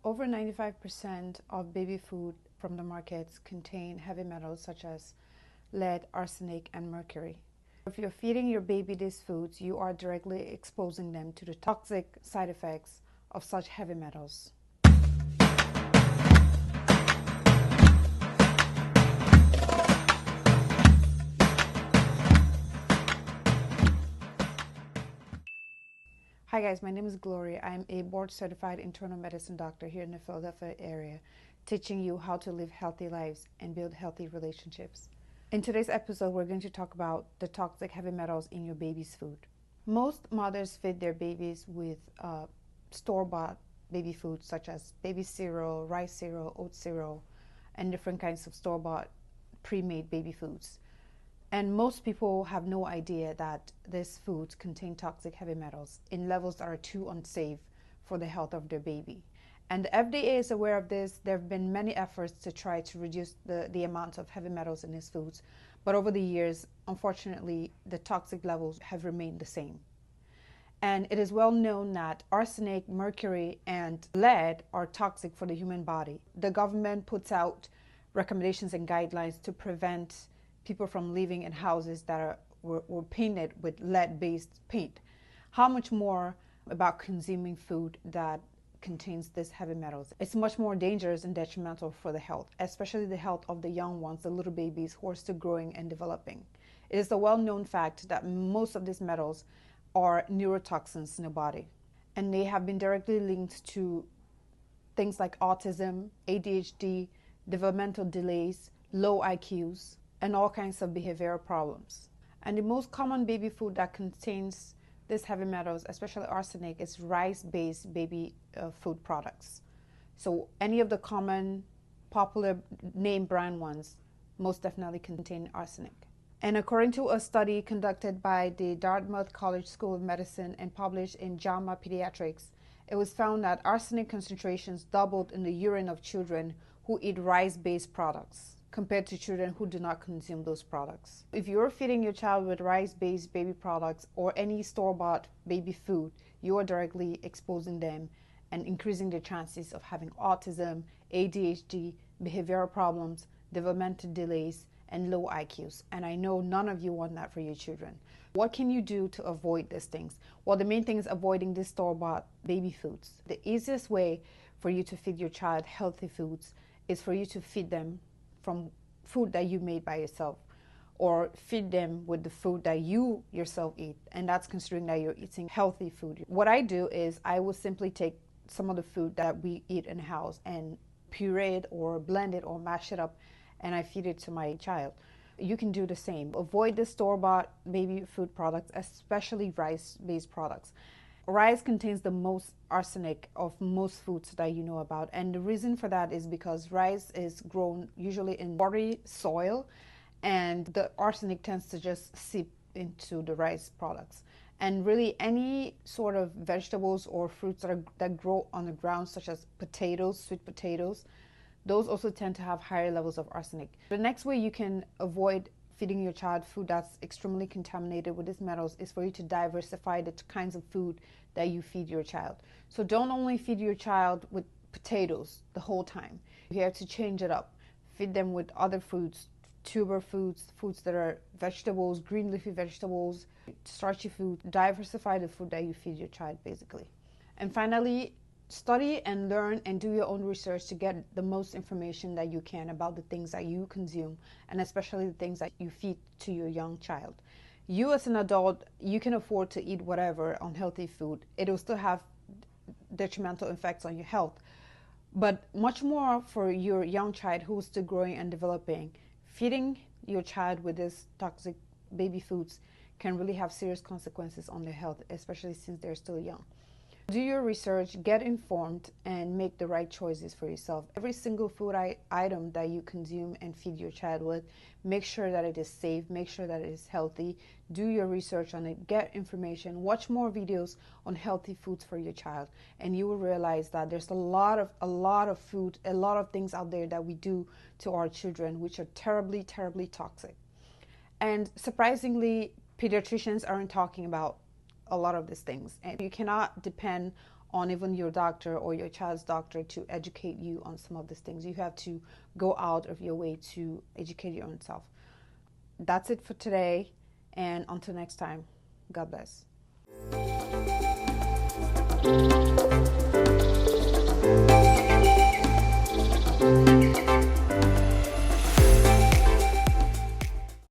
Over 95% of baby food from the markets contain heavy metals such as lead, arsenic, and mercury. If you're feeding your baby these foods, you are directly exposing them to the toxic side effects of such heavy metals. Hi guys, my name is Gloria. I'm a board-certified internal medicine doctor here in the Philadelphia area, teaching you how to live healthy lives and build healthy relationships. In today's episode, we're going to talk about the toxic heavy metals in your baby's food. Most mothers feed their babies with store-bought baby foods such as baby cereal, rice cereal, oat cereal, and different kinds of store-bought pre-made baby foods. And most people have no idea that these foods contain toxic heavy metals in levels that are too unsafe for the health of their baby. And the FDA is aware of this. There have been many efforts to try to reduce the amount of heavy metals in these foods. But over the years, unfortunately, the toxic levels have remained the same. And it is well known that arsenic, mercury, and lead are toxic for the human body. The government puts out recommendations and guidelines to prevent people from living in houses that were painted with lead-based paint. How much more about consuming food that contains these heavy metals? It's much more dangerous and detrimental for the health, especially the health of the young ones, the little babies who are still growing and developing. It is a well-known fact that most of these metals are neurotoxins in the body, and they have been directly linked to things like autism, ADHD, developmental delays, low IQs, and all kinds of behavioral problems. And the most common baby food that contains these heavy metals, especially arsenic, is rice-based baby food products. So any of the common, popular name brand ones most definitely contain arsenic. And according to a study conducted by the Dartmouth College School of Medicine and published in JAMA Pediatrics, it was found that arsenic concentrations doubled in the urine of children who eat rice-based products compared to children who do not consume those products. If you're feeding your child with rice-based baby products or any store-bought baby food, you are directly exposing them and increasing the chances of having autism, ADHD, behavioral problems, developmental delays, and low IQs. And I know none of you want that for your children. What can you do to avoid these things? Well, the main thing is avoiding these store-bought baby foods. The easiest way for you to feed your child healthy foods is for you to feed them from food that you made by yourself, or feed them with the food that you yourself eat, and that's considering that you're eating healthy food. What I do is I will simply take some of the food that we eat in the house and puree it or blend it or mash it up, and I feed it to my child. You can do the same. Avoid the store-bought baby food products, especially rice-based products. Rice contains the most arsenic of most foods that you know about, and the reason for that is because rice is grown usually in watery soil, and the arsenic tends to just seep into the rice products. And really any sort of vegetables or fruits that grow on the ground, such as potatoes, sweet potatoes, those also tend to have higher levels of arsenic. The next way you can avoid feeding your child food that's extremely contaminated with these metals is for you to diversify the kinds of food that you feed your child. So don't only feed your child with potatoes the whole time. You have to change it up. Feed them with other foods, tuber foods, foods that are vegetables, green leafy vegetables, starchy food. Diversify the food that you feed your child, basically. And finally, study and learn and do your own research to get the most information that you can about the things that you consume, and especially the things that you feed to your young child. You as an adult, you can afford to eat whatever unhealthy food. It will still have detrimental effects on your health. But much more for your young child who is still growing and developing, feeding your child with these toxic baby foods can really have serious consequences on their health, especially since they're still young. Do your research, get informed, and make the right choices for yourself. Every single food item that you consume and feed your child with, make sure that it is safe, make sure that it is healthy. Do your research on it, get information, watch more videos on healthy foods for your child, and you will realize that there's a lot of food, a lot of things out there that we do to our children which are terribly, terribly toxic. And surprisingly, pediatricians aren't talking about a lot of these things, and you cannot depend on even your doctor or your child's doctor to educate you on some of these things. You have to go out of your way to educate your own self. That's it for today, and until next time, God bless.